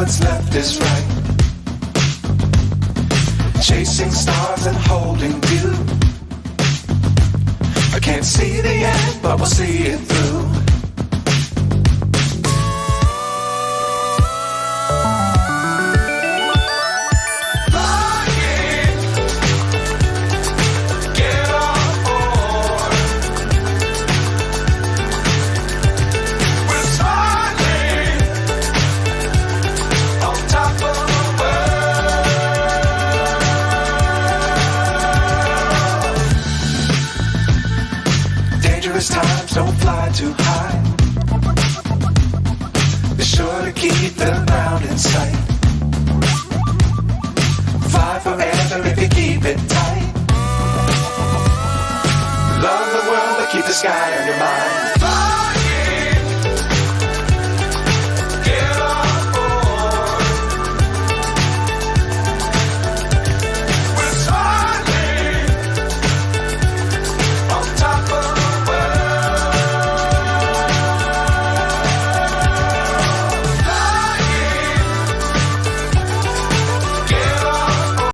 what's left is right. Chasing stars and holding you. I can't see the end, but we'll see it through. Times don't fly too high. Be sure to keep the ground in sight. Fly forever if you keep it tight. Love the world, but keep the sky on your mind.